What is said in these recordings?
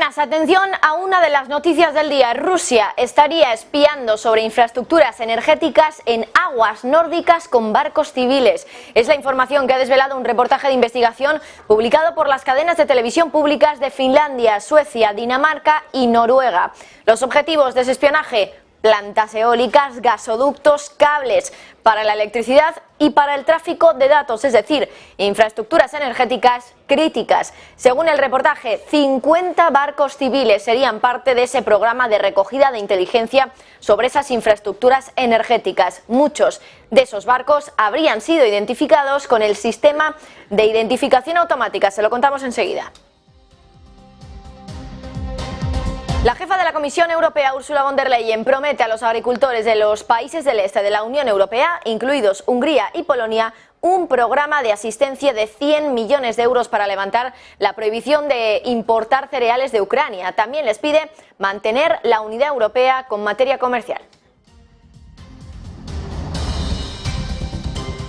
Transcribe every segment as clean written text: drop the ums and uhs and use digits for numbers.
buenas, atención a una de las noticias del día. Rusia estaría espiando sobre infraestructuras energéticas en aguas nórdicas con barcos civiles. Es la información que ha desvelado un reportaje de investigación publicado por las cadenas de televisión públicas de Finlandia, Suecia, Dinamarca y Noruega. Los objetivos de ese espionaje: plantas eólicas, gasoductos, cables para la electricidad y para el tráfico de datos, es decir, infraestructuras energéticas críticas. Según el reportaje, 50 barcos civiles serían parte de ese programa de recogida de inteligencia sobre esas infraestructuras energéticas. Muchos de esos barcos habrían sido identificados con el sistema de identificación automática. Se lo contamos enseguida. La jefa de la Comisión Europea, Ursula von der Leyen, promete a los agricultores de los países del este de la Unión Europea, incluidos Hungría y Polonia, un programa de asistencia de 100 millones de euros para levantar la prohibición de importar cereales de Ucrania. También les pide mantener la unidad europea con materia comercial.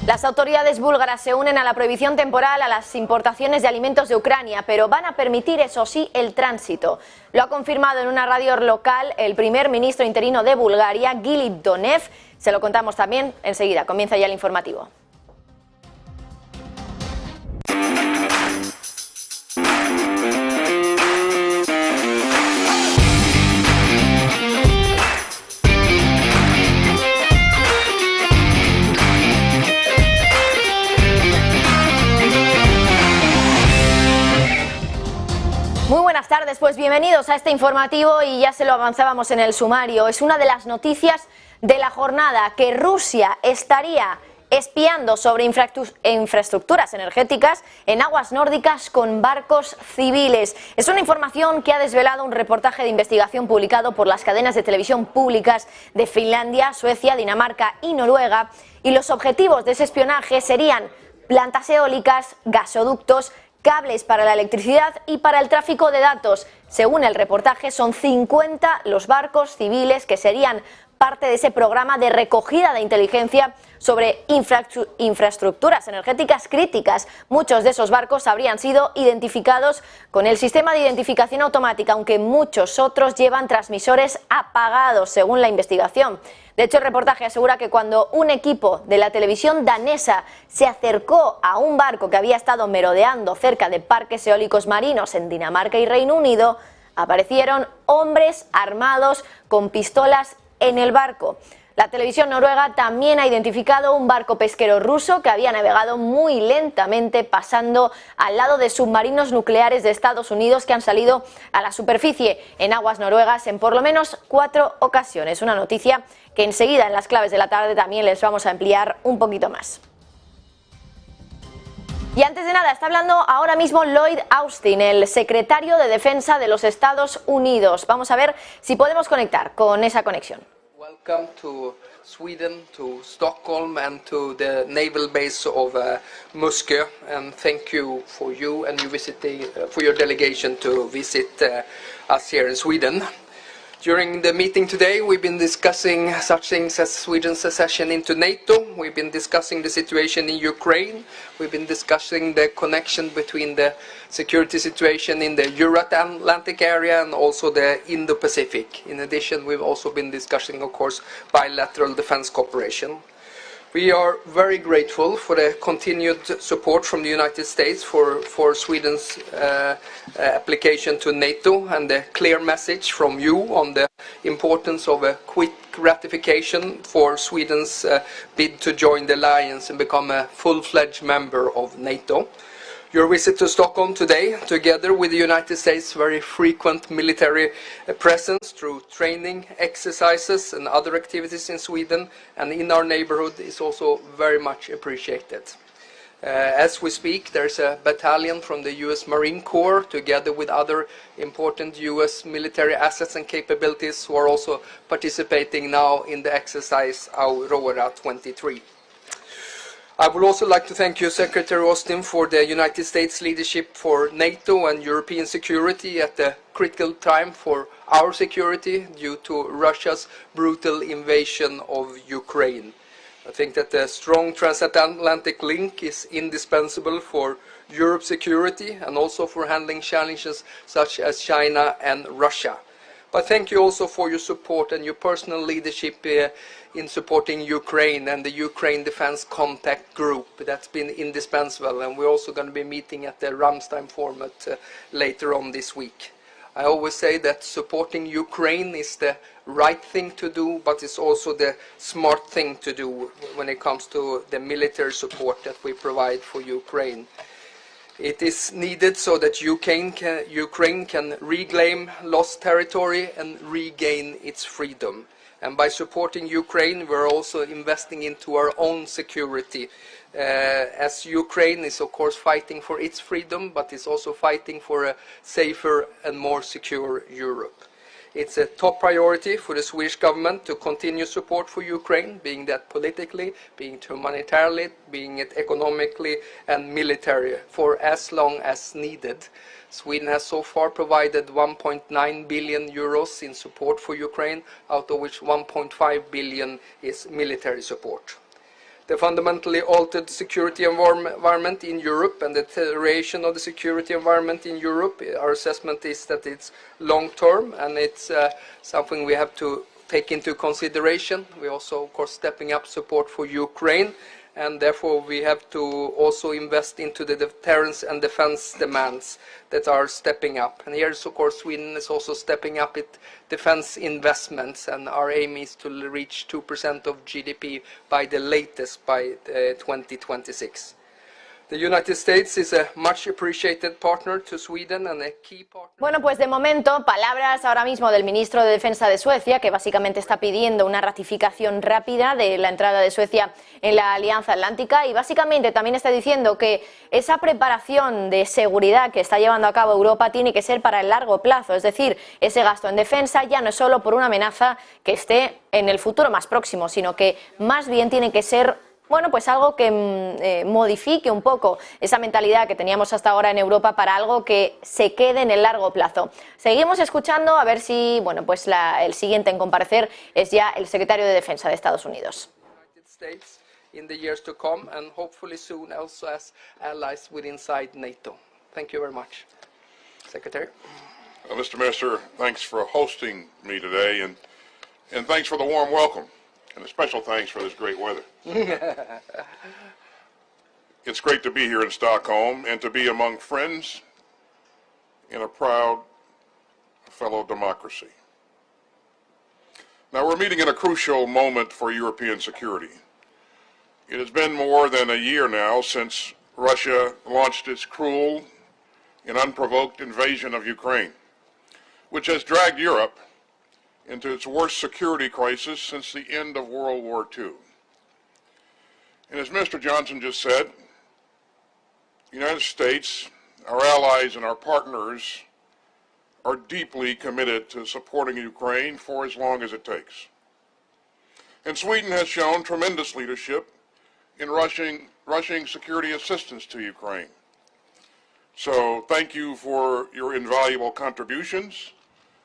Las autoridades búlgaras se unen a la prohibición temporal a las importaciones de alimentos de Ucrania, pero van a permitir, eso sí, el tránsito. Lo ha confirmado en una radio local el primer ministro interino de Bulgaria, Gilip Donev. Se lo contamos también enseguida. Comienza ya el informativo. Muy buenas tardes, pues bienvenidos a este informativo y ya se lo avanzábamos en el sumario. Es una de las noticias de la jornada que Rusia estaría espiando sobre infraestructuras energéticas en aguas nórdicas con barcos civiles. Es una información que ha desvelado un reportaje de investigación publicado por las cadenas de televisión públicas de Finlandia, Suecia, Dinamarca y Noruega, y los objetivos de ese espionaje serían plantas eólicas, gasoductos, cables para la electricidad y para el tráfico de datos. Según el reportaje, son 50 los barcos civiles que serían parte de ese programa de recogida de inteligencia sobre infraestructuras energéticas críticas. Muchos de esos barcos habrían sido identificados con el sistema de identificación automática, aunque muchos otros llevan transmisores apagados, según la investigación. De hecho, el reportaje asegura que cuando un equipo de la televisión danesa se acercó a un barco que había estado merodeando cerca de parques eólicos marinos en Dinamarca y Reino Unido, aparecieron hombres armados con pistolas en el barco. La televisión noruega también ha identificado un barco pesquero ruso que había navegado muy lentamente pasando al lado de submarinos nucleares de Estados Unidos que han salido a la superficie en aguas noruegas en por lo menos 4 ocasiones. Una noticia que enseguida en las claves de la tarde también les vamos a ampliar un poquito más. Y antes de nada, está hablando ahora mismo Lloyd Austin, el secretario de Defensa de los Estados Unidos. Vamos a ver si podemos conectar con esa conexión. Welcome to Sweden, to Stockholm and to the naval base of Muskö, and thank you and you visiting for your delegation to visit us here in Sweden. During the meeting today, we've been discussing such things as Sweden's accession into NATO. We've been discussing the situation in Ukraine. We've been discussing the connection between the security situation in the Euro-Atlantic area and also the Indo-Pacific. In addition, we've also been discussing, of course, bilateral defense cooperation. We are very grateful for the continued support from the United States for Sweden's application to NATO and the clear message from you on the importance of a quick ratification for Sweden's bid to join the alliance and become a full-fledged member of NATO. Your visit to Stockholm today, together with the United States' very frequent military presence through training, exercises and other activities in Sweden and in our neighborhood, is also very much appreciated. As we speak, there's a battalion from the US Marine Corps, together with other important US military assets and capabilities, who are also participating now in the exercise Aurora 23. I would also like to thank you, Secretary Austin, for the United States leadership for NATO and European security at a critical time for our security due to Russia's brutal invasion of Ukraine. I think that a strong transatlantic link is indispensable for Europe's security and also for handling challenges such as China and Russia. But thank you also for your support and your personal leadership in supporting Ukraine and the Ukraine Defense Contact Group. That's been indispensable, and we're also going to be meeting at the Ramstein format later on this week. I always say that supporting Ukraine is the right thing to do, but it's also the smart thing to do when it comes to the military support that we provide for Ukraine. It is needed so that Ukraine can reclaim lost territory and regain its freedom. And by supporting Ukraine, we're also investing into our own security. As Ukraine is, of course, fighting for its freedom, but is also fighting for a safer and more secure Europe. It's a top priority for the Swedish government to continue support for Ukraine, being that politically, being it humanitarily, being it economically and military, for as long as needed. Sweden has so far provided 1.9 billion euros in support for Ukraine, out of which 1.5 billion is military support. The fundamentally altered security environment in Europe and the deterioration of the security environment in Europe, our assessment is that it's long-term, and it's something we have to take into consideration. We're also, of course, stepping up support for Ukraine, and therefore we have to also invest into the deterrence and defense demands that are stepping up. And here, of course, Sweden is also stepping up its defense investments, and our aim is to reach 2% of GDP by the latest by 2026. The United States is a much appreciated partner to Sweden and a key partner. Bueno, pues de momento, palabras ahora mismo del ministro de Defensa de Suecia, que básicamente está pidiendo una ratificación rápida de la entrada de Suecia en la Alianza Atlántica, y básicamente también está diciendo que esa preparación de seguridad que está llevando a cabo Europa tiene que ser para el largo plazo, es decir, ese gasto en defensa ya no es solo por una amenaza que esté en el futuro más próximo, sino que más bien tiene que ser, bueno, pues algo que modifique un poco esa mentalidad que teníamos hasta ahora en Europa para algo que se quede en el largo plazo. Seguimos escuchando a ver si, bueno, pues el siguiente en comparecer es ya el secretario de Defensa de Estados Unidos. In the years to come, and hopefully soon also as allies inside NATO. Thank you very much, Secretary. Mr. Minister, thanks for hosting me today, and thanks for the warm welcome. And a special thanks for this great weather. It's great to be here in Stockholm and to be among friends in a proud fellow democracy. Now, we're meeting in a crucial moment for European security. It has been more than a year now since Russia launched its cruel and unprovoked invasion of Ukraine, which has dragged Europe into its worst security crisis since the end of World War II. And as Mr. Johnson just said, the United States, our allies and our partners are deeply committed to supporting Ukraine for as long as it takes. And Sweden has shown tremendous leadership in rushing security assistance to Ukraine. So thank you for your invaluable contributions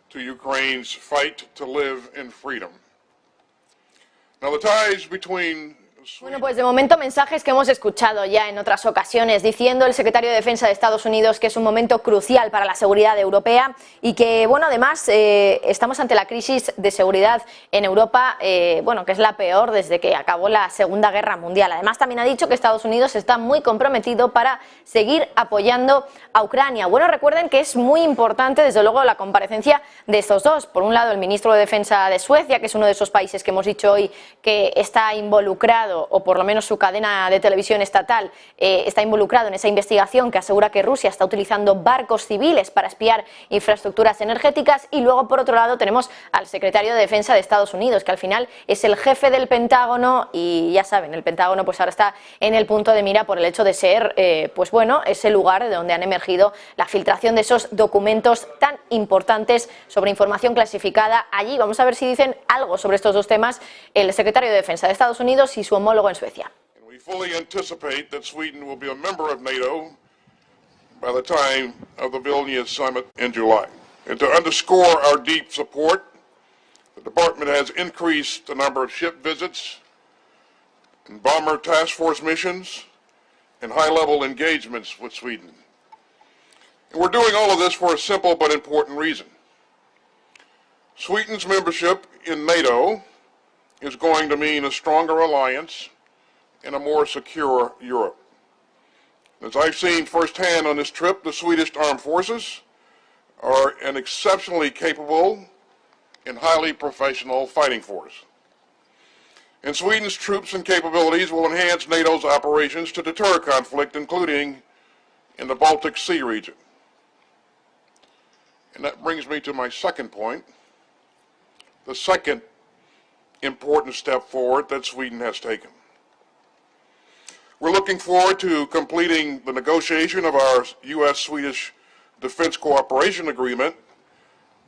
to Ukraine's fight to live in freedom. Now the ties between Bueno, pues de momento mensajes que hemos escuchado ya en otras ocasiones, diciendo el secretario de Defensa de Estados Unidos que es un momento crucial para la seguridad europea y que, bueno, además estamos ante la crisis de seguridad en Europa, bueno, que es la peor desde que acabó la Segunda Guerra Mundial. Además también ha dicho que Estados Unidos está muy comprometido para seguir apoyando a Ucrania. Bueno, recuerden que es muy importante, desde luego, la comparecencia de estos dos. Por un lado, el ministro de Defensa de Suecia, que es uno de esos países que hemos dicho hoy que está involucrado, o por lo menos su cadena de televisión estatal está involucrado en esa investigación que asegura que Rusia está utilizando barcos civiles para espiar infraestructuras energéticas. Y luego, por otro lado, tenemos al secretario de Defensa de Estados Unidos, que al final es el jefe del Pentágono, y ya saben, el Pentágono pues ahora está en el punto de mira por el hecho de ser, pues bueno, ese lugar de donde han emergido la filtración de esos documentos tan importantes sobre información clasificada allí. Vamos a ver si dicen algo sobre estos dos temas el secretario de Defensa de Estados Unidos y su homólogo en Suecia. We fully anticipate that Sweden will be a member of NATO by the time of the Vilnius summit in July. And to underscore our deep support, the department has increased the number of ship visits and bomber task force missions and high-level engagements with Sweden. And we're doing all of this for a simple but important reason. Sweden's membership in NATO is going to mean a stronger alliance and a more secure Europe. As I've seen firsthand on this trip, the Swedish armed forces are an exceptionally capable and highly professional fighting force. And Sweden's troops and capabilities will enhance NATO's operations to deter conflict, including in the Baltic Sea region. And that brings me to my second point, the second important step forward that Sweden has taken. We're looking forward to completing the negotiation of our U.S.-Swedish Defense Cooperation Agreement,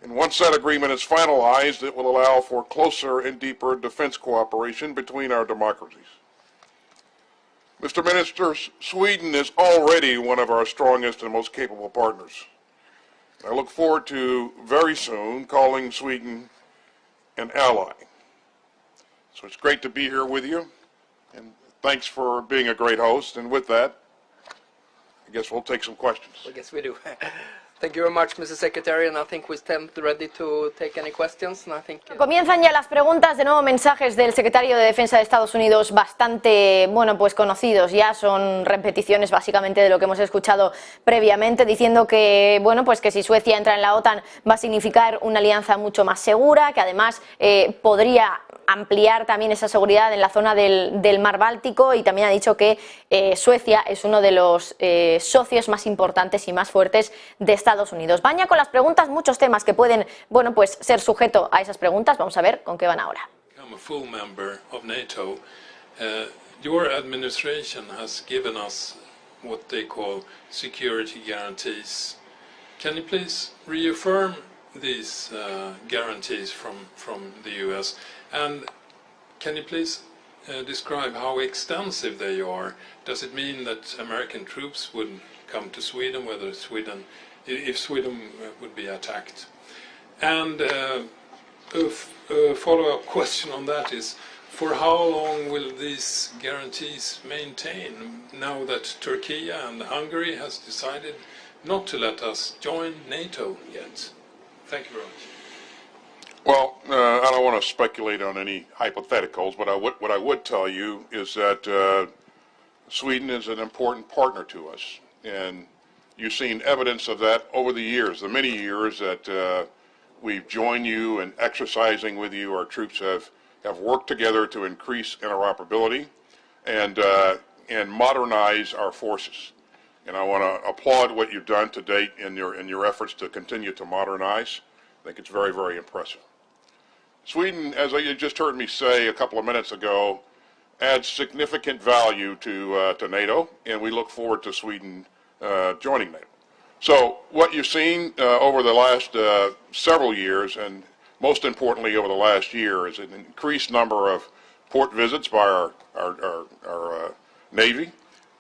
and once that agreement is finalized, it will allow for closer and deeper defense cooperation between our democracies. Mr. Minister, Sweden is already one of our strongest and most capable partners. I look forward to very soon calling Sweden an ally. So it's great to be here with you, and thanks for being a great host. And with that, I guess we'll take some questions. I guess we do. Thank you very much, Mr. Secretary, and I think we stand ready to take any questions. And I think, Comienzan ya las preguntas, de nuevo mensajes del secretario de Defensa de Estados Unidos bastante, bueno, pues conocidos ya, son repeticiones básicamente de lo que hemos escuchado previamente, diciendo que, bueno, pues que si Suecia entra en la OTAN va a significar una alianza mucho más segura, que además podría ampliar también esa seguridad en la zona del Mar Báltico, y también ha dicho que Suecia es uno de los socios más importantes y más fuertes de Estados Unidos. Vaya con las preguntas, muchos temas que pueden, bueno, pues ser sujeto a esas preguntas. Vamos a ver con qué van ahora. I'm a full member of NATO. Your administration has given us what they call security guarantees. Can you please reaffirm these guarantees from the US? And can you please describe how extensive they are? Does it mean that American troops would come to Sweden, if Sweden would be attacked? And a follow-up question on that is, for how long will these guarantees maintain now that Turkey and Hungary has decided not to let us join NATO yet? Thank you very much. Well, I don't want to speculate on any hypotheticals, but what I would tell you is that Sweden is an important partner to us, and you've seen evidence of that over the years, the many years that we've joined you and exercising with you. Our troops have worked together to increase interoperability and modernize our forces. And I want to applaud what you've done to date in your efforts to continue to modernize. I think it's very, very impressive. Sweden, as you just heard me say a couple of minutes ago, adds significant value to NATO, and we look forward to Sweden joining NATO. So what you've seen over the last several years, and most importantly over the last year, is an increased number of port visits by our Navy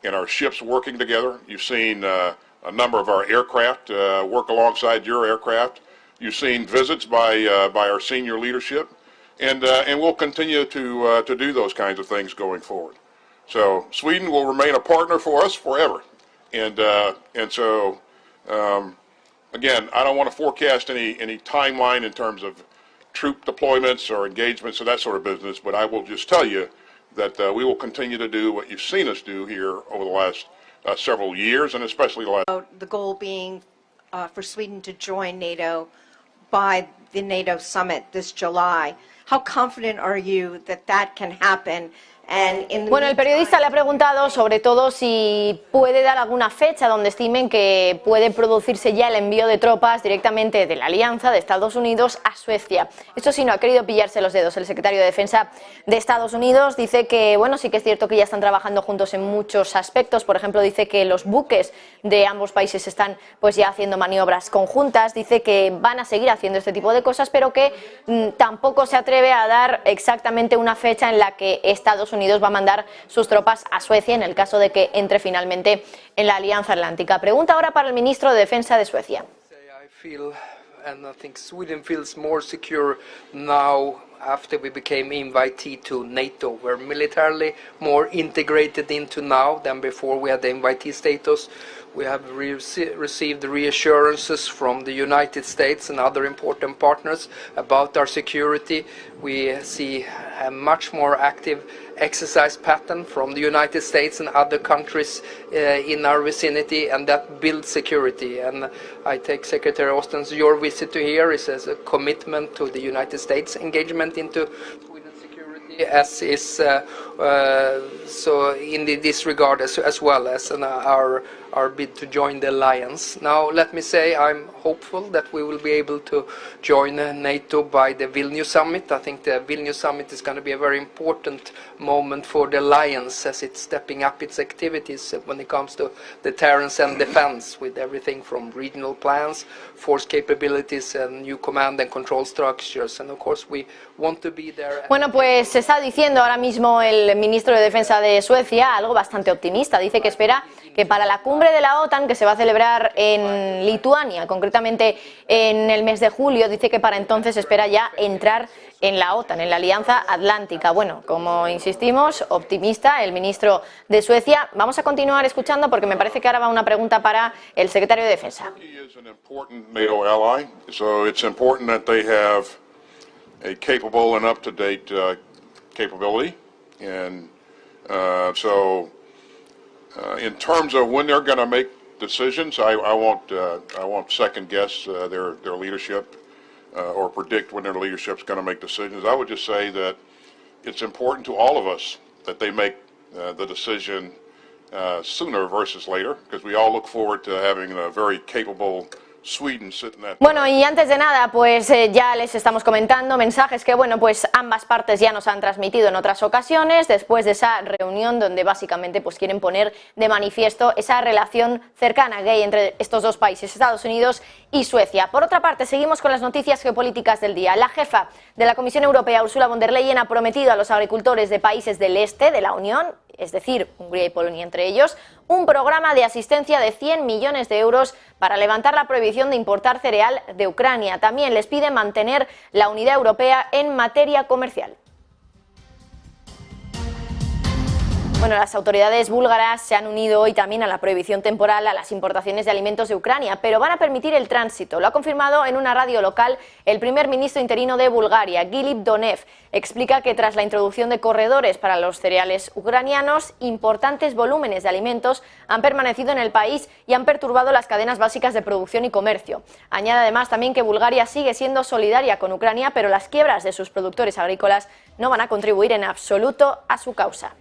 and our ships working together. You've seen a number of our aircraft work alongside your aircraft. You've seen visits by our senior leadership, and we'll continue to do those kinds of things going forward. So Sweden will remain a partner for us forever, and so again, I don't want to forecast any timeline in terms of troop deployments or engagements or that sort of business, but I will just tell you that we will continue to do what you've seen us do here over the last several years, and especially the last. The goal being for Sweden to join NATO by the NATO summit this July. How confident are you that that can happen? Bueno, el periodista le ha preguntado sobre todo si puede dar alguna fecha donde estimen que puede producirse ya el envío de tropas directamente de la alianza de Estados Unidos a Suecia. Esto sí, no ha querido pillarse los dedos. El secretario de Defensa de Estados Unidos dice que, bueno, sí que es cierto que ya están trabajando juntos en muchos aspectos. Por ejemplo, dice que los buques de ambos países están pues ya haciendo maniobras conjuntas. Dice que van a seguir haciendo este tipo de cosas, pero que tampoco se atreve a dar exactamente una fecha en la que Estados Unidos va a mandar sus tropas a Suecia en el caso de que entre finalmente en la Alianza Atlántica. Pregunta ahora para el ministro de Defensa de Suecia. I feel and I think Sweden feels more secure now after we became invitee to NATO. We're militarily more integrated into now than before we had the invitee status. We have received reassurances from the United States and other important partners about our security. We see a much more active exercise pattern from the United States and other countries in our vicinity, and that builds security. And I take Secretary Austin's, your visit to here is as a commitment to the United States engagement into Sweden's security, as is so in this regard as well as our bid to join the alliance. Now, let me say I'm hopeful that we will be able to join NATO by the Vilnius summit. I think the Vilnius summit is going to be a very important moment for the alliance as it's stepping up its activities when it comes to deterrence and defense, with everything from regional plans, force capabilities, and new command and control structures. And of course we want to be there. Bueno, pues se está diciendo ahora mismo el ministro de Defensa de Suecia algo bastante optimista. Dice que espera que para la cumbre de la OTAN, que se va a celebrar en Lituania, concretamente en el mes de julio, dice que para entonces espera ya entrar en la OTAN, en la Alianza Atlántica. Bueno, como insistimos, optimista el ministro de Suecia. Vamos a continuar escuchando porque me parece que ahora va una pregunta para el secretario de Defensa. Turkey is an important NATO ally, so it's important that they have a capable and up-to-date capability, and in terms of when they're going to make decisions, I won't second guess their leadership or predict when their leadership's going to make decisions. I would just say that it's important to all of us that they make the decision sooner versus later, because we all look forward to having a very capable Sweden sitting at. Bueno, y antes de nada, pues ya les estamos comentando mensajes que, bueno, pues ambas partes ya nos han transmitido en otras ocasiones, después de esa reunión donde básicamente pues quieren poner de manifiesto esa relación cercana, gay, entre estos dos países, Estados Unidos y Suecia. Por otra parte, seguimos con las noticias geopolíticas del día. La jefa de la Comisión Europea, Ursula von der Leyen, ha prometido a los agricultores de países del este de la Unión, es decir, Hungría y Polonia entre ellos, un programa de asistencia de 100 millones de euros para levantar la prohibición de importar cereal de Ucrania. También les pide mantener la unidad europea en materia comercial. Bueno, las autoridades búlgaras se han unido hoy también a la prohibición temporal a las importaciones de alimentos de Ucrania, pero van a permitir el tránsito. Lo ha confirmado en una radio local el primer ministro interino de Bulgaria, Gilip Donev. Explica que tras la introducción de corredores para los cereales ucranianos, importantes volúmenes de alimentos han permanecido en el país y han perturbado las cadenas básicas de producción y comercio. Añade además también que Bulgaria sigue siendo solidaria con Ucrania, pero las quiebras de sus productores agrícolas no van a contribuir en absoluto a su causa.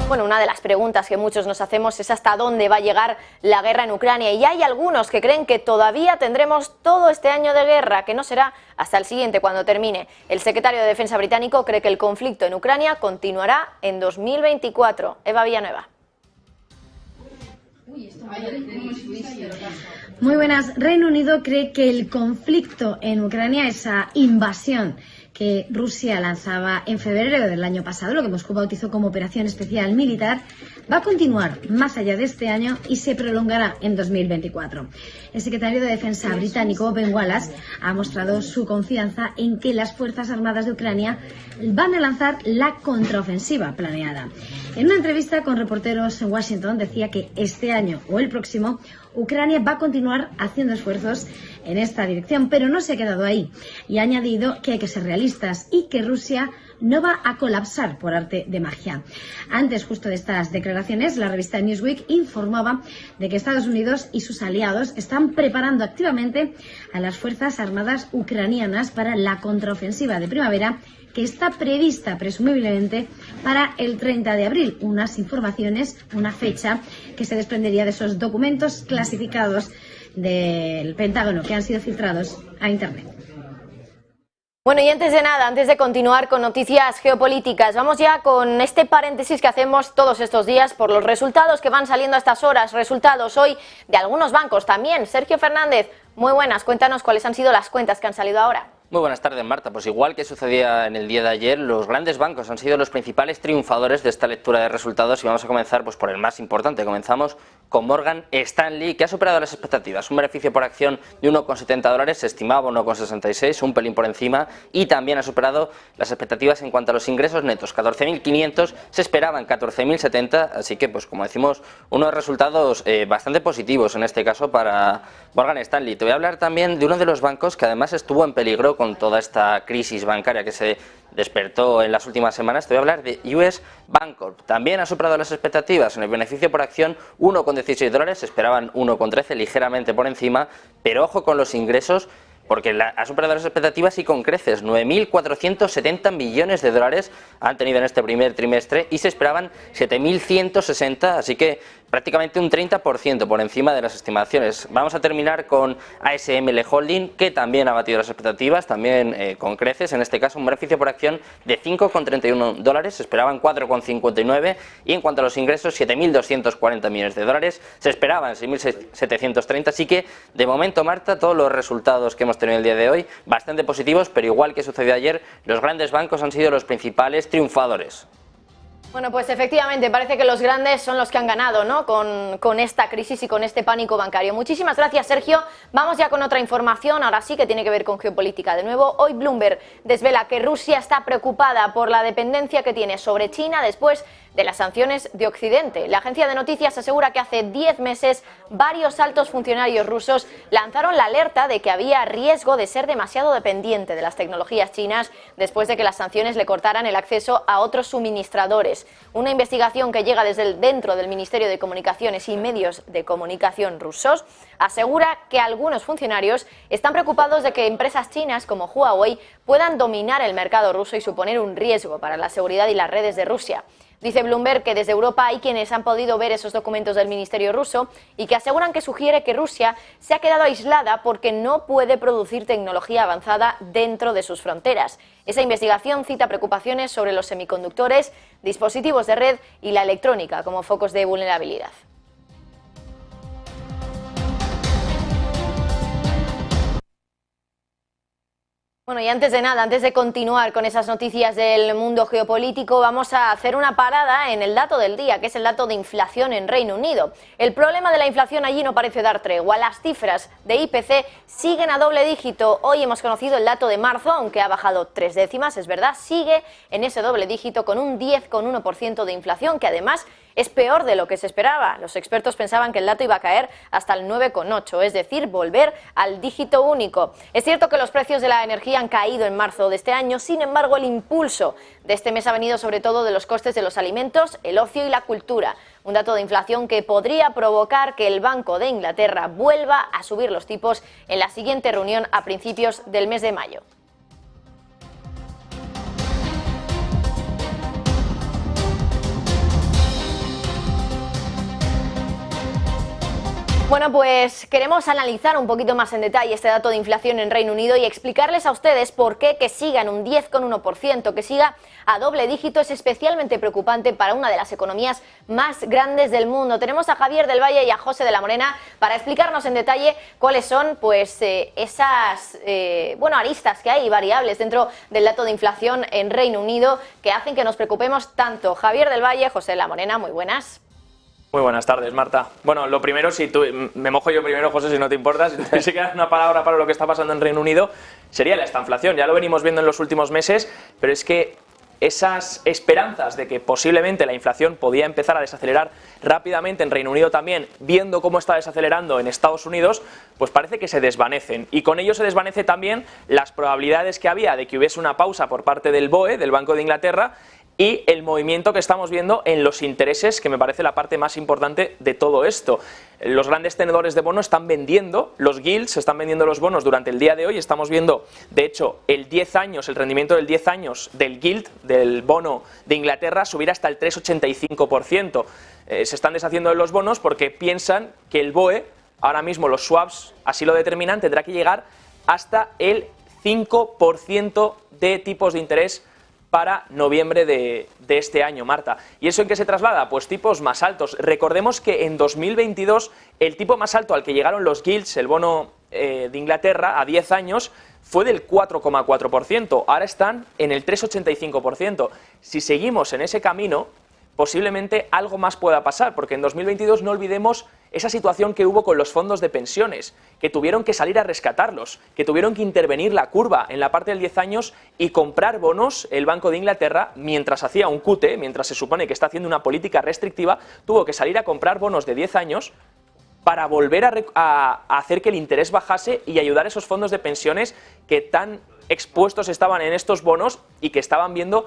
Bueno, una de las preguntas que muchos nos hacemos es hasta dónde va a llegar la guerra en Ucrania, y hay algunos que creen que todavía tendremos todo este año de guerra, que no será hasta el siguiente cuando termine. El secretario de Defensa británico cree que el conflicto en Ucrania continuará en 2024. Eva Villanueva. Muy buenas. Reino Unido cree que el conflicto en Ucrania, esa invasión que Rusia lanzaba en febrero del año pasado, lo que Moscú bautizó como Operación Especial Militar, va a continuar más allá de este año y se prolongará en 2024. El secretario de Defensa británico, Ben Wallace, ha mostrado su confianza en que las Fuerzas Armadas de Ucrania van a lanzar la contraofensiva planeada. En una entrevista con reporteros en Washington decía que este año o el próximo Ucrania va a continuar haciendo esfuerzos en esta dirección, pero no se ha quedado ahí, y ha añadido que hay que ser realistas y que Rusia no va a colapsar por arte de magia. Antes justo de estas declaraciones, la revista Newsweek informaba de que Estados Unidos y sus aliados están preparando activamente a las Fuerzas Armadas ucranianas para la contraofensiva de primavera, que está prevista presumiblemente para el 30 de abril. Unas informaciones, una fecha que se desprendería de esos documentos clasificados del Pentágono que han sido filtrados a Internet. Bueno, y antes de nada, antes de continuar con noticias geopolíticas, vamos ya con este paréntesis que hacemos todos estos días por los resultados que van saliendo a estas horas, resultados hoy de algunos bancos también. Sergio Fernández, muy buenas, cuéntanos cuáles han sido las cuentas que han salido ahora. Muy buenas tardes, Marta. Pues igual que sucedía en el día de ayer, los grandes bancos han sido los principales triunfadores de esta lectura de resultados, y vamos a comenzar pues por el más importante. Comenzamos con Morgan Stanley, que ha superado las expectativas. Un beneficio por acción de $1,70, se estimaba $1,66, un pelín por encima, y también ha superado las expectativas en cuanto a los ingresos netos. 14.500, se esperaban 14.070, así que, pues como decimos, unos resultados bastante positivos en este caso para Morgan Stanley. Te voy a hablar también de uno de los bancos que además estuvo en peligro con toda esta crisis bancaria que se despertó en las últimas semanas. Te voy a hablar de US Bancorp. También ha superado las expectativas en el beneficio por acción, $1,16, se esperaban 1,13, ligeramente por encima, pero ojo con los ingresos, porque ha superado las expectativas y con creces. 9.470 millones de dólares han tenido en este primer trimestre y se esperaban 7.160, así que prácticamente un 30% por encima de las estimaciones. Vamos a terminar con ASML Holding, que también ha batido las expectativas, también con creces, en este caso un beneficio por acción de $5,31, se esperaban 4,59, y en cuanto a los ingresos, 7.240 millones de dólares, se esperaban 6.730, así que de momento, Marta, todos los resultados que hemos tenido el día de hoy bastante positivos, pero igual que sucedió ayer, los grandes bancos han sido los principales triunfadores. Bueno, pues efectivamente parece que los grandes son los que han ganado, ¿no?, con esta crisis y con este pánico bancario. Muchísimas gracias, Sergio. Vamos ya con otra información, ahora sí que tiene que ver con geopolítica. De nuevo, hoy Bloomberg desvela que Rusia está preocupada por la dependencia que tiene sobre China después de las sanciones de Occidente. La agencia de noticias asegura que hace 10 meses varios altos funcionarios rusos lanzaron la alerta de que había riesgo de ser demasiado dependiente de las tecnologías chinas después de que las sanciones le cortaran el acceso a otros suministradores. Una investigación que llega desde dentro del Ministerio de Comunicaciones y Medios de Comunicación rusos asegura que algunos funcionarios están preocupados de que empresas chinas como Huawei puedan dominar el mercado ruso y suponer un riesgo para la seguridad y las redes de Rusia. Dice Bloomberg que desde Europa hay quienes han podido ver esos documentos del Ministerio ruso y que aseguran que sugiere que Rusia se ha quedado aislada porque no puede producir tecnología avanzada dentro de sus fronteras. Esa investigación cita preocupaciones sobre los semiconductores, dispositivos de red y la electrónica como focos de vulnerabilidad. Bueno, y antes de nada, antes de continuar con esas noticias del mundo geopolítico, vamos a hacer una parada en el dato del día, que es el dato de inflación en Reino Unido. El problema de la inflación allí no parece dar tregua. Las cifras de IPC siguen a doble dígito. Hoy hemos conocido el dato de marzo, aunque ha bajado 3 décimas, es verdad, sigue en ese doble dígito con un 10,1% de inflación, que además es peor de lo que se esperaba. Los expertos pensaban que el dato iba a caer hasta el 9,8, es decir, volver al dígito único. Es cierto que los precios de la energía han caído en marzo de este año, sin embargo, el impulso de este mes ha venido sobre todo de los costes de los alimentos, el ocio y la cultura. Un dato de inflación que podría provocar que el Banco de Inglaterra vuelva a subir los tipos en la siguiente reunión a principios del mes de mayo. Bueno, pues queremos analizar un poquito más en detalle este dato de inflación en Reino Unido y explicarles a ustedes por qué que siga en un 10,1%, que siga a doble dígito, es especialmente preocupante para una de las economías más grandes del mundo. Tenemos a Javier del Valle y a José de la Morena para explicarnos en detalle cuáles son pues esas aristas que hay, variables dentro del dato de inflación en Reino Unido que hacen que nos preocupemos tanto. Javier del Valle, José de la Morena, muy buenas. Muy buenas tardes, Marta. Bueno, lo primero, me mojo yo primero, José, si no te importa, si te queda una palabra para lo que está pasando en Reino Unido, sería la estanflación. Ya lo venimos viendo en los últimos meses, pero es que esas esperanzas de que posiblemente la inflación podía empezar a desacelerar rápidamente en Reino Unido también, viendo cómo está desacelerando en Estados Unidos, pues parece que se desvanecen. Y con ello se desvanece también las probabilidades que había de que hubiese una pausa por parte del BOE, del Banco de Inglaterra, y el movimiento que estamos viendo en los intereses, que me parece la parte más importante de todo esto. Los grandes tenedores de bonos están vendiendo, los gilts están vendiendo los bonos durante el día de hoy. Estamos viendo, de hecho, el rendimiento del 10 años del gilt, del bono de Inglaterra, subir hasta el 3,85%. Se están deshaciendo de los bonos porque piensan que el BOE, ahora mismo los swaps así lo determinan, tendrá que llegar hasta el 5% de tipos de interés para noviembre de este año, Marta. ¿Y eso en qué se traslada? Pues tipos más altos. Recordemos que en 2022 el tipo más alto al que llegaron los gilts, el bono de Inglaterra, a 10 años, fue del 4,4%. Ahora están en el 3,85%. Si seguimos en ese camino, posiblemente algo más pueda pasar, porque en 2022, no olvidemos, esa situación que hubo con los fondos de pensiones, que tuvieron que salir a rescatarlos, que tuvieron que intervenir la curva en la parte del 10 años y comprar bonos. El Banco de Inglaterra, mientras hacía un QT, mientras se supone que está haciendo una política restrictiva, tuvo que salir a comprar bonos de 10 años para volver a hacer que el interés bajase y ayudar a esos fondos de pensiones que tan expuestos estaban en estos bonos y que estaban viendo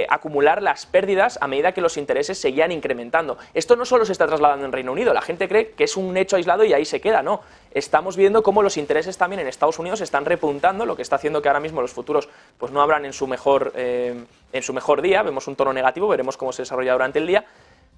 acumular las pérdidas a medida que los intereses seguían incrementando. Esto no solo se está trasladando en Reino Unido, la gente cree que es un hecho aislado y ahí se queda, no. Estamos viendo cómo los intereses también en Estados Unidos están repuntando, lo que está haciendo que ahora mismo los futuros pues no abran en su mejor día, vemos un tono negativo, veremos cómo se desarrolla durante el día,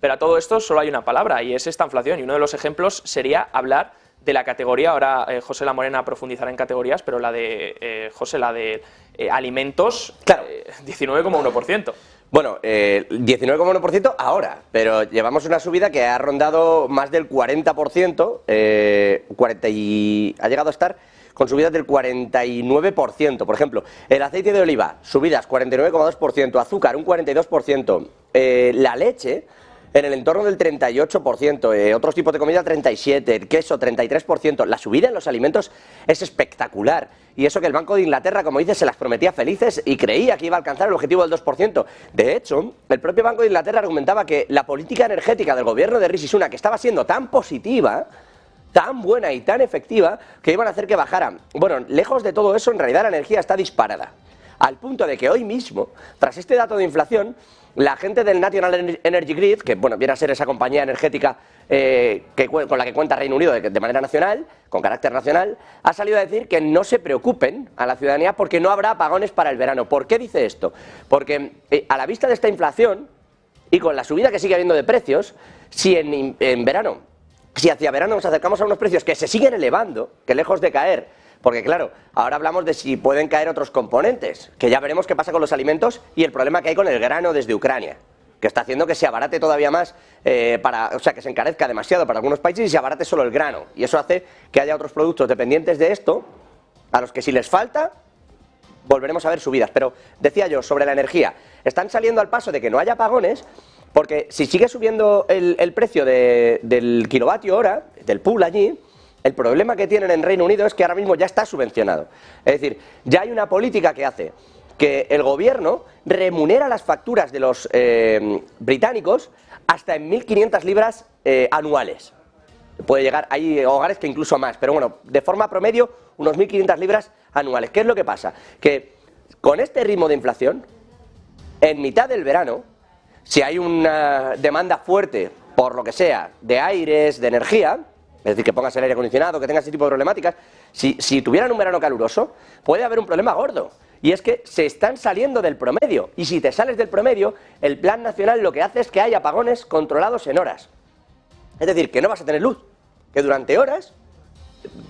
pero a todo esto solo hay una palabra y es esta inflación, y uno de los ejemplos sería hablar de la categoría, ahora José La Morena profundizará en categorías, pero la de alimentos, claro. 19,1%. Bueno, 19,1% ahora, pero llevamos una subida que ha rondado más del 40%, ha llegado a estar con subidas del 49%. Por ejemplo, el aceite de oliva, subidas 49,2%, azúcar un 42%, la leche en el entorno del 38%, otros tipos de comida 37%, el queso 33%. La subida en los alimentos es espectacular. Y eso que el Banco de Inglaterra, como dices, se las prometía felices y creía que iba a alcanzar el objetivo del 2%. De hecho, el propio Banco de Inglaterra argumentaba que la política energética del gobierno de Rishi Sunak estaba siendo tan positiva, tan buena y tan efectiva, que iban a hacer que bajaran. Bueno, lejos de todo eso, en realidad la energía está disparada. Al punto de que hoy mismo, tras este dato de inflación, la gente del National Energy Grid, que bueno, viene a ser esa compañía energética con la que cuenta Reino Unido de manera nacional, con carácter nacional, ha salido a decir que no se preocupen a la ciudadanía porque no habrá apagones para el verano. ¿Por qué dice esto? Porque a la vista de esta inflación y con la subida que sigue habiendo de precios, si hacia verano nos acercamos a unos precios que se siguen elevando, que lejos de caer, porque claro, ahora hablamos de si pueden caer otros componentes, que ya veremos qué pasa con los alimentos y el problema que hay con el grano desde Ucrania, que está haciendo que se abarate todavía más, o sea, que se encarezca demasiado para algunos países y se abarate solo el grano. Y eso hace que haya otros productos dependientes de esto, a los que si les falta, volveremos a ver subidas. Pero decía yo, sobre la energía, están saliendo al paso de que no haya apagones, porque si sigue subiendo el precio del kilovatio hora, del pool allí, el problema que tienen en Reino Unido es que ahora mismo ya está subvencionado. Es decir, ya hay una política que hace que el gobierno remunera las facturas de los británicos hasta en 1.500 libras anuales. Puede llegar, hay hogares que incluso más, pero bueno, de forma promedio, unos 1.500 libras anuales. ¿Qué es lo que pasa? Que con este ritmo de inflación, en mitad del verano, si hay una demanda fuerte, por lo que sea, de aires, de energía, es decir, que pongas el aire acondicionado, que tengas ese tipo de problemáticas, si tuvieran un verano caluroso, puede haber un problema gordo. Y es que se están saliendo del promedio. Y si te sales del promedio, el plan nacional lo que hace es que haya apagones controlados en horas. Es decir, que no vas a tener luz, que durante horas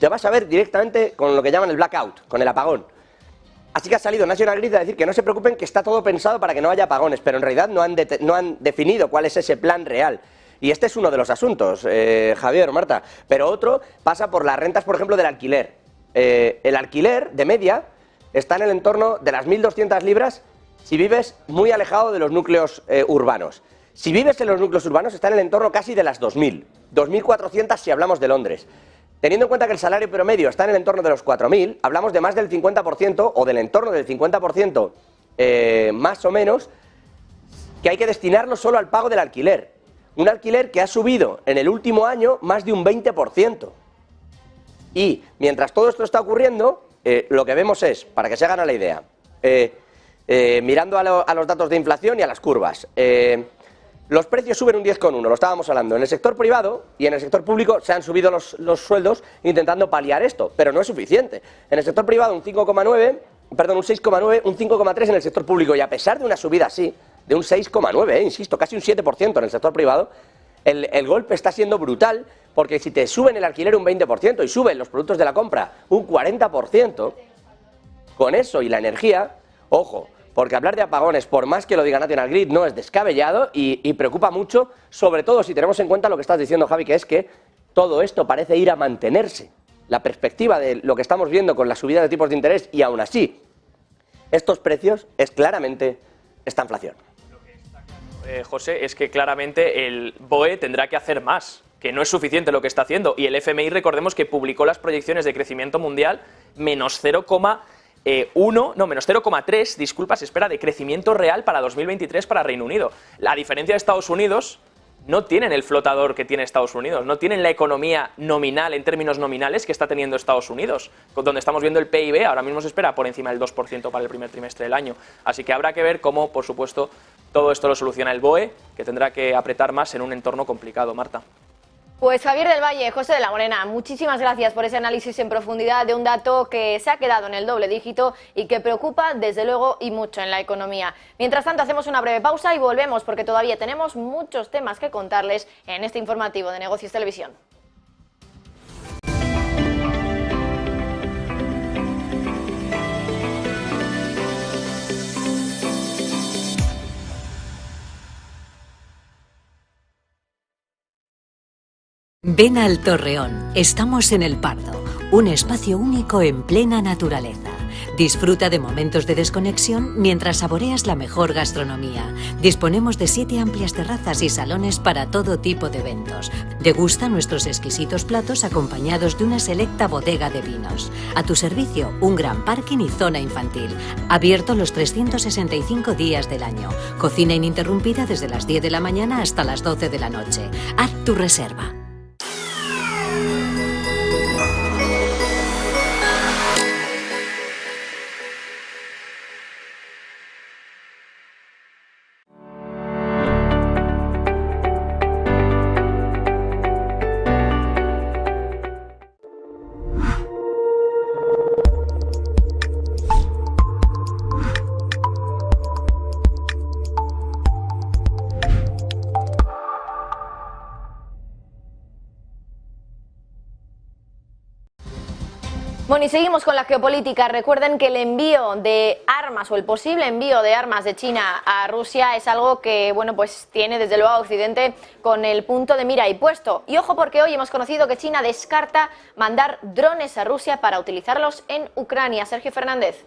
te vas a ver directamente con lo que llaman el blackout, con el apagón. Así que ha salido National Grid a decir que no se preocupen, que está todo pensado para que no haya apagones, pero en realidad no han definido cuál es ese plan real. Y este es uno de los asuntos, Javier, Marta. Pero otro pasa por las rentas, por ejemplo, del alquiler. El alquiler, de media, está en el entorno de las 1.200 libras si vives muy alejado de los núcleos urbanos. Si vives en los núcleos urbanos, está en el entorno casi de las 2.000. 2.400 si hablamos de Londres. Teniendo en cuenta que el salario promedio está en el entorno de los 4.000, hablamos de más del 50% o del entorno del 50% más o menos, que hay que destinarlo solo al pago del alquiler. Un alquiler que ha subido en el último año más de un 20%. Y mientras todo esto está ocurriendo, lo que vemos es, para que se hagan a la idea, mirando a los datos de inflación y a las curvas, los precios suben un 10,1, lo estábamos hablando. En el sector privado y en el sector público se han subido los sueldos intentando paliar esto, pero no es suficiente. En el sector privado un 5,9, perdón, un 6,9, un 5,3 en el sector público, y a pesar de una subida así, de un 6,9, insisto, casi un 7% en el sector privado, el golpe está siendo brutal, porque si te suben el alquiler un 20% y suben los productos de la compra un 40%, con eso y la energía, ojo, porque hablar de apagones, por más que lo diga National Grid, no es descabellado y preocupa mucho, sobre todo si tenemos en cuenta lo que estás diciendo, Javi, que es que todo esto parece ir a mantenerse. La perspectiva de lo que estamos viendo con la subida de tipos de interés y aún así, estos precios es claramente esta inflación. José, es que claramente el BOE tendrá que hacer más que no es suficiente lo que está haciendo. Y el FMI, recordemos que publicó las proyecciones de crecimiento mundial menos 0,3, disculpa, se espera de crecimiento real para 2023 para Reino Unido. La diferencia de Estados Unidos, no tienen el flotador que tiene Estados Unidos, no tienen la economía nominal, en términos nominales, que está teniendo Estados Unidos, donde estamos viendo el PIB, ahora mismo se espera por encima del 2% para el primer trimestre del año. Así que habrá que ver cómo, por supuesto, todo esto lo soluciona el BOE, que tendrá que apretar más en un entorno complicado. Marta. Pues Javier del Valle, José de la Morena, muchísimas gracias por ese análisis en profundidad de un dato que se ha quedado en el doble dígito y que preocupa desde luego y mucho en la economía. Mientras tanto hacemos una breve pausa y volvemos porque todavía tenemos muchos temas que contarles en este informativo de Negocios Televisión. Ven al Torreón, estamos en El Pardo, un espacio único en plena naturaleza. Disfruta de momentos de desconexión mientras saboreas la mejor gastronomía. Disponemos de 7 amplias terrazas y salones para todo tipo de eventos. Degusta nuestros exquisitos platos acompañados de una selecta bodega de vinos. A tu servicio, un gran parking y zona infantil. Abierto los 365 días del año. Cocina ininterrumpida desde las 10 de la mañana hasta las 12 de la noche. Haz tu reserva. Bueno, y seguimos con la geopolítica. Recuerden que el envío de armas o el posible envío de armas de China a Rusia es algo que, bueno, pues tiene desde luego a Occidente con el punto de mira ahí puesto. Y ojo porque hoy hemos conocido que China descarta mandar drones a Rusia para utilizarlos en Ucrania. Sergio Fernández.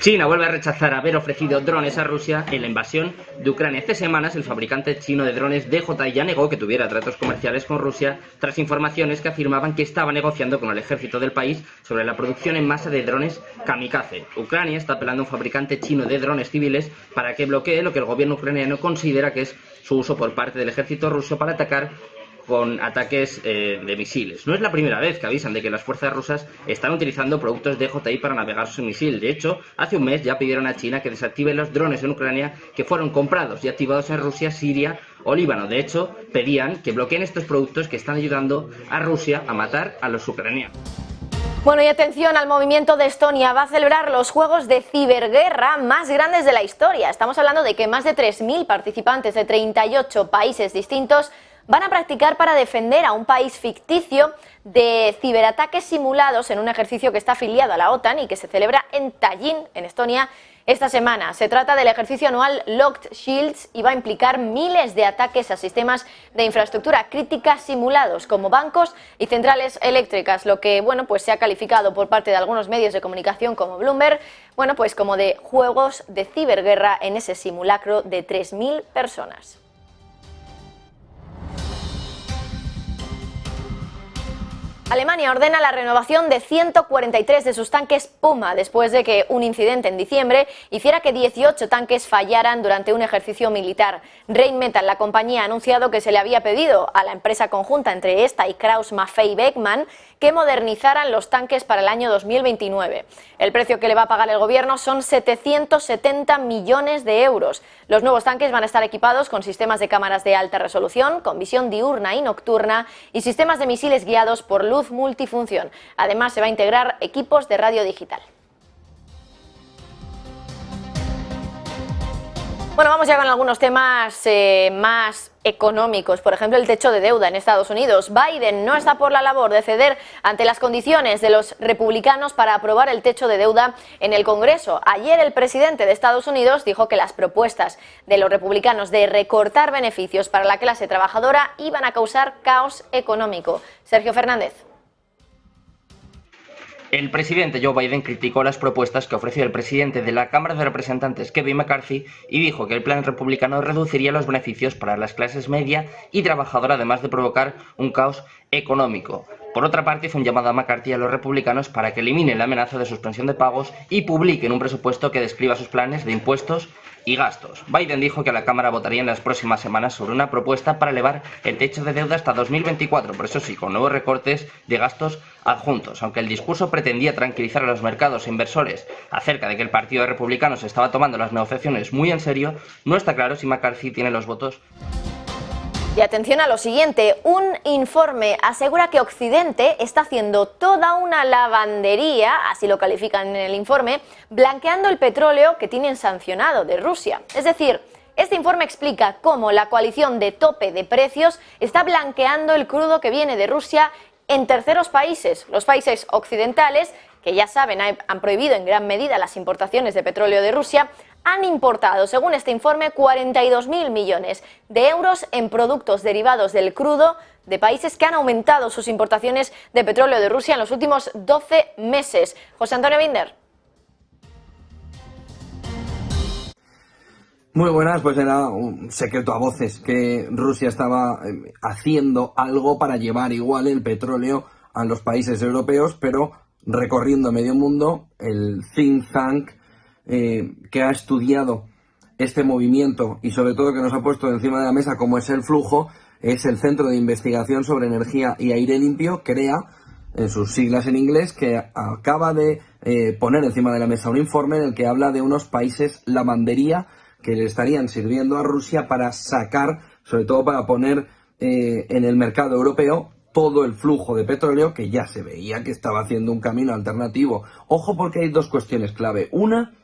China vuelve a rechazar haber ofrecido drones a Rusia en la invasión de Ucrania. Hace semanas el fabricante chino de drones DJI ya negó que tuviera tratos comerciales con Rusia tras informaciones que afirmaban que estaba negociando con el ejército del país sobre la producción en masa de drones kamikaze. Ucrania está apelando a un fabricante chino de drones civiles para que bloquee lo que el gobierno ucraniano considera que es su uso por parte del ejército ruso para atacar con ataques de misiles. No es la primera vez que avisan de que las fuerzas rusas están utilizando productos DJI para navegar su misil. De hecho, hace un mes ya pidieron a China que desactive los drones en Ucrania que fueron comprados y activados en Rusia, Siria o Líbano. De hecho, pedían que bloqueen estos productos que están ayudando a Rusia a matar a los ucranianos. Bueno, y atención al movimiento de Estonia. Va a celebrar los juegos de ciberguerra más grandes de la historia. Estamos hablando de que más de 3.000 participantes de 38 países distintos van a practicar para defender a un país ficticio de ciberataques simulados en un ejercicio que está afiliado a la OTAN y que se celebra en Tallinn, en Estonia, esta semana. Se trata del ejercicio anual Locked Shields y va a implicar miles de ataques a sistemas de infraestructura crítica simulados como bancos y centrales eléctricas, lo que, bueno, pues se ha calificado por parte de algunos medios de comunicación como Bloomberg, bueno, pues como de juegos de ciberguerra en ese simulacro de 3.000 personas. Alemania ordena la renovación de 143 de sus tanques Puma después de que un incidente en diciembre hiciera que 18 tanques fallaran durante un ejercicio militar. Rheinmetall, la compañía, ha anunciado que se le había pedido a la empresa conjunta entre esta y Krauss-Maffei-Wegmann que modernizaran los tanques para el año 2029. El precio que le va a pagar el gobierno son 770 millones de euros. Los nuevos tanques van a estar equipados con sistemas de cámaras de alta resolución, con visión diurna y nocturna y sistemas de misiles guiados por luz multifunción. Además, se va a integrar equipos de radio digital. Bueno, vamos ya con algunos temas más económicos. Por ejemplo, el techo de deuda en Estados Unidos. Biden no está por la labor de ceder ante las condiciones de los republicanos para aprobar el techo de deuda en el Congreso. Ayer el presidente de Estados Unidos dijo que las propuestas de los republicanos de recortar beneficios para la clase trabajadora iban a causar caos económico. Sergio Fernández. El presidente Joe Biden criticó las propuestas que ofreció el presidente de la Cámara de Representantes, Kevin McCarthy, y dijo que el plan republicano reduciría los beneficios para las clases media y trabajadora, además de provocar un caos económico. Por otra parte, hizo un llamado a McCarthy y a los republicanos para que eliminen la amenaza de suspensión de pagos y publiquen un presupuesto que describa sus planes de impuestos y gastos. Biden dijo que la Cámara votaría en las próximas semanas sobre una propuesta para elevar el techo de deuda hasta 2024, por eso sí, con nuevos recortes de gastos adjuntos. Aunque el discurso pretendía tranquilizar a los mercados e inversores acerca de que el Partido Republicano se estaba tomando las negociaciones muy en serio, no está claro si McCarthy tiene los votos. Y atención a lo siguiente, un informe asegura que Occidente está haciendo toda una lavandería, así lo califican en el informe, blanqueando el petróleo que tienen sancionado de Rusia. Es decir, este informe explica cómo la coalición de tope de precios está blanqueando el crudo que viene de Rusia en terceros países, los países occidentales, que ya saben han prohibido en gran medida las importaciones de petróleo de Rusia, han importado, según este informe, 42.000 millones de euros en productos derivados del crudo de países que han aumentado sus importaciones de petróleo de Rusia en los últimos 12 meses. José Antonio Binder. Muy buenas, pues era un secreto a voces que Rusia estaba haciendo algo para llevar igual el petróleo a los países europeos, pero recorriendo medio mundo, el think tank que ha estudiado este movimiento y sobre todo que nos ha puesto encima de la mesa como es el flujo, es el Centro de Investigación sobre Energía y Aire Limpio, CREA, en sus siglas en inglés, que acaba de poner encima de la mesa un informe en el que habla de unos países lavandería que le estarían sirviendo a Rusia para sacar, sobre todo para poner en el mercado europeo todo el flujo de petróleo que ya se veía que estaba haciendo un camino alternativo. Ojo, porque hay dos cuestiones clave. Una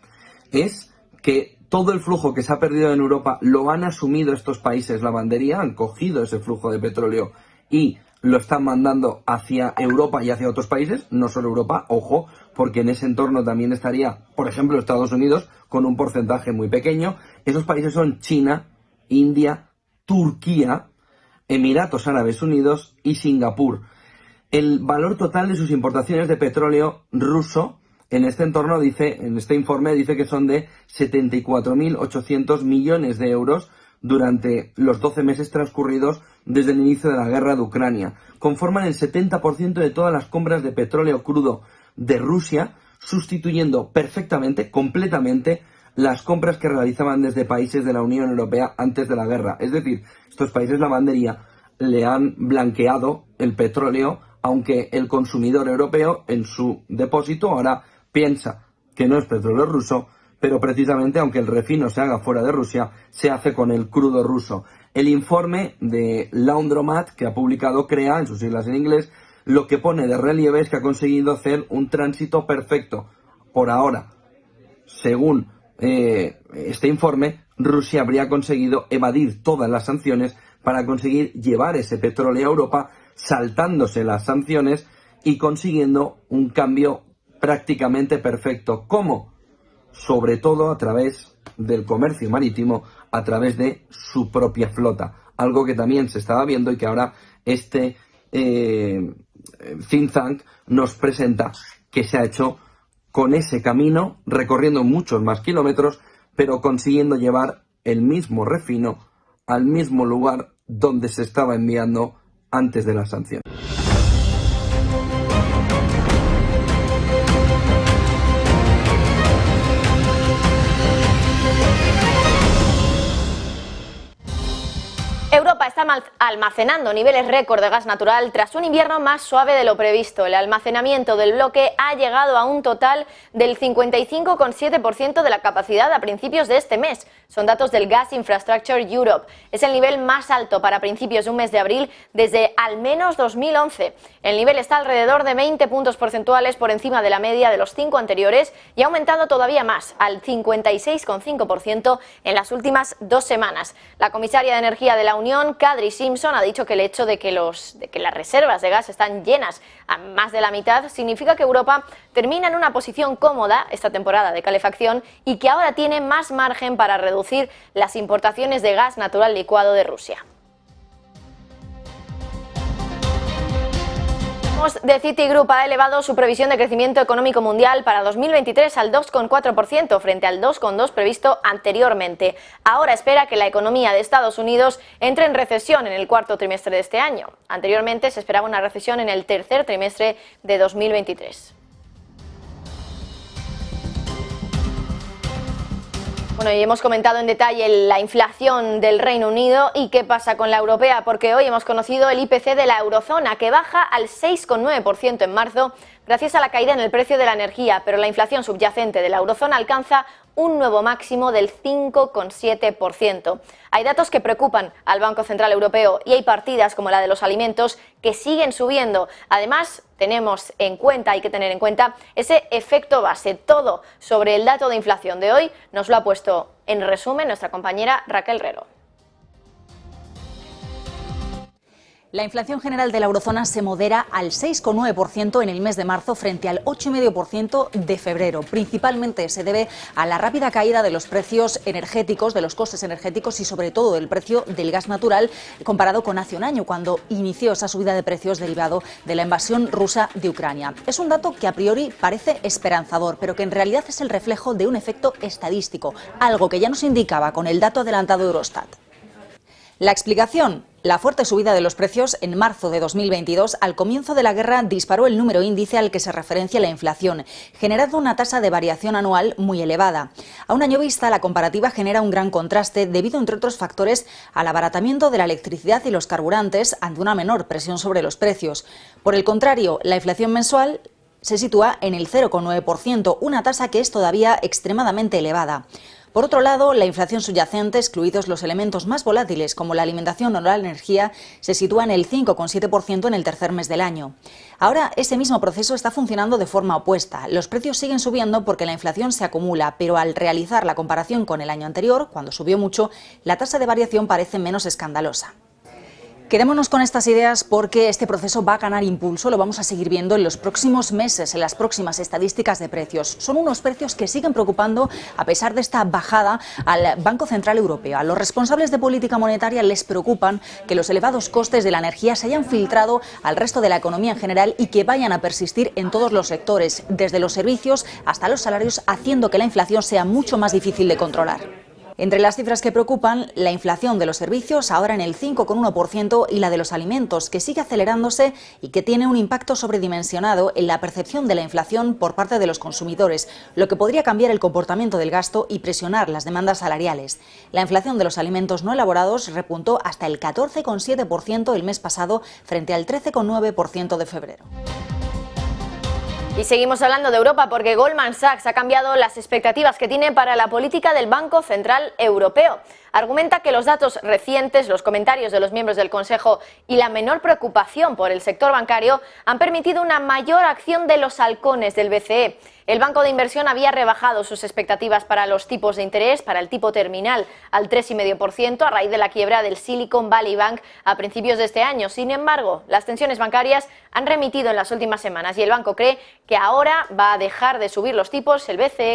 es que todo el flujo que se ha perdido en Europa lo han asumido estos países lavandería, han cogido ese flujo de petróleo y lo están mandando hacia Europa y hacia otros países, no solo Europa, ojo, porque en ese entorno también estaría, por ejemplo, Estados Unidos, con un porcentaje muy pequeño. Esos países son China, India, Turquía, Emiratos Árabes Unidos y Singapur. El valor total de sus importaciones de petróleo ruso en este entorno dice, en este informe dice que son de 74.800 millones de euros durante los 12 meses transcurridos desde el inicio de la guerra de Ucrania. Conforman el 70% de todas las compras de petróleo crudo de Rusia, sustituyendo perfectamente, completamente, las compras que realizaban desde países de la Unión Europea antes de la guerra. Es decir, estos países lavandería le han blanqueado el petróleo, aunque el consumidor europeo en su depósito ahora piensa que no es petróleo ruso, pero precisamente aunque el refino se haga fuera de Rusia, se hace con el crudo ruso. El informe de Laundromat que ha publicado CREA, en sus siglas en inglés, lo que pone de relieve es que ha conseguido hacer un tránsito perfecto. Por ahora, según este informe, Rusia habría conseguido evadir todas las sanciones para conseguir llevar ese petróleo a Europa, saltándose las sanciones y consiguiendo un cambio prácticamente perfecto. ¿Cómo? Sobre todo a través del comercio marítimo, a través de su propia flota. Algo que también se estaba viendo y que ahora este think tank nos presenta que se ha hecho con ese camino, recorriendo muchos más kilómetros, pero consiguiendo llevar el mismo refino al mismo lugar donde se estaba enviando antes de las sanciones. Europa está almacenando niveles récord de gas natural tras un invierno más suave de lo previsto. El almacenamiento del bloque ha llegado a un total del 55,7% de la capacidad a principios de este mes. Son datos del Gas Infrastructure Europe. Es el nivel más alto para principios de un mes de abril desde al menos 2011. El nivel está alrededor de 20 puntos porcentuales por encima de la media de los 5 anteriores y ha aumentado todavía más, al 56,5% en las últimas 2 semanas. La comisaria de Energía de la Unión, Kadri Simpson, ha dicho que el hecho de que las reservas de gas están llenas a más de la mitad significa que Europa termina en una posición cómoda esta temporada de calefacción y que ahora tiene más margen para reducir las importaciones de gas natural licuado de Rusia. De Citigroup ha elevado su previsión de crecimiento económico mundial para 2023 al 2,4% frente al 2,2% previsto anteriormente. Ahora espera que la economía de Estados Unidos entre en recesión en el cuarto trimestre de este año. Anteriormente se esperaba una recesión en el tercer trimestre de 2023. Bueno, y hemos comentado en detalle la inflación del Reino Unido y qué pasa con la europea, porque hoy hemos conocido el IPC de la eurozona, que baja al 6,9% en marzo gracias a la caída en el precio de la energía, pero la inflación subyacente de la eurozona alcanza un nuevo máximo del 5,7%. Hay datos que preocupan al Banco Central Europeo y hay partidas como la de los alimentos que siguen subiendo. Además, hay que tener en cuenta ese efecto base. Todo sobre el dato de inflación de hoy nos lo ha puesto en resumen nuestra compañera Raquel Rero. La inflación general de la eurozona se modera al 6,9% en el mes de marzo frente al 8,5% de febrero. Principalmente se debe a la rápida caída de los precios energéticos, de los costes energéticos y sobre todo del precio del gas natural comparado con hace un año, cuando inició esa subida de precios derivado de la invasión rusa de Ucrania. Es un dato que a priori parece esperanzador, pero que en realidad es el reflejo de un efecto estadístico, algo que ya nos indicaba con el dato adelantado de Eurostat. La explicación: la fuerte subida de los precios en marzo de 2022, al comienzo de la guerra, disparó el número índice al que se referencia la inflación, generando una tasa de variación anual muy elevada. A un año vista, la comparativa genera un gran contraste debido, entre otros factores, al abaratamiento de la electricidad y los carburantes ante una menor presión sobre los precios. Por el contrario, la inflación mensual se sitúa en el 0,9%, una tasa que es todavía extremadamente elevada. Por otro lado, la inflación subyacente, excluidos los elementos más volátiles como la alimentación o la energía, se sitúa en el 5,7% en el tercer mes del año. Ahora, ese mismo proceso está funcionando de forma opuesta. Los precios siguen subiendo porque la inflación se acumula, pero al realizar la comparación con el año anterior, cuando subió mucho, la tasa de variación parece menos escandalosa. Quedémonos con estas ideas porque este proceso va a ganar impulso, lo vamos a seguir viendo en los próximos meses, en las próximas estadísticas de precios. Son unos precios que siguen preocupando a pesar de esta bajada al Banco Central Europeo. A los responsables de política monetaria les preocupan que los elevados costes de la energía se hayan filtrado al resto de la economía en general y que vayan a persistir en todos los sectores, desde los servicios hasta los salarios, haciendo que la inflación sea mucho más difícil de controlar. Entre las cifras que preocupan, la inflación de los servicios, ahora en el 5,1%, y la de los alimentos, que sigue acelerándose y que tiene un impacto sobredimensionado en la percepción de la inflación por parte de los consumidores, lo que podría cambiar el comportamiento del gasto y presionar las demandas salariales. La inflación de los alimentos no elaborados repuntó hasta el 14,7% el mes pasado, frente al 13,9% de febrero. Y seguimos hablando de Europa porque Goldman Sachs ha cambiado las expectativas que tiene para la política del Banco Central Europeo. Argumenta que los datos recientes, los comentarios de los miembros del Consejo y la menor preocupación por el sector bancario han permitido una mayor acción de los halcones del BCE. El banco de inversión había rebajado sus expectativas para los tipos de interés, para el tipo terminal, al 3,5% a raíz de la quiebra del Silicon Valley Bank a principios de este año. Sin embargo, las tensiones bancarias han remitido en las últimas semanas y el banco cree que ahora va a dejar de subir los tipos el BCE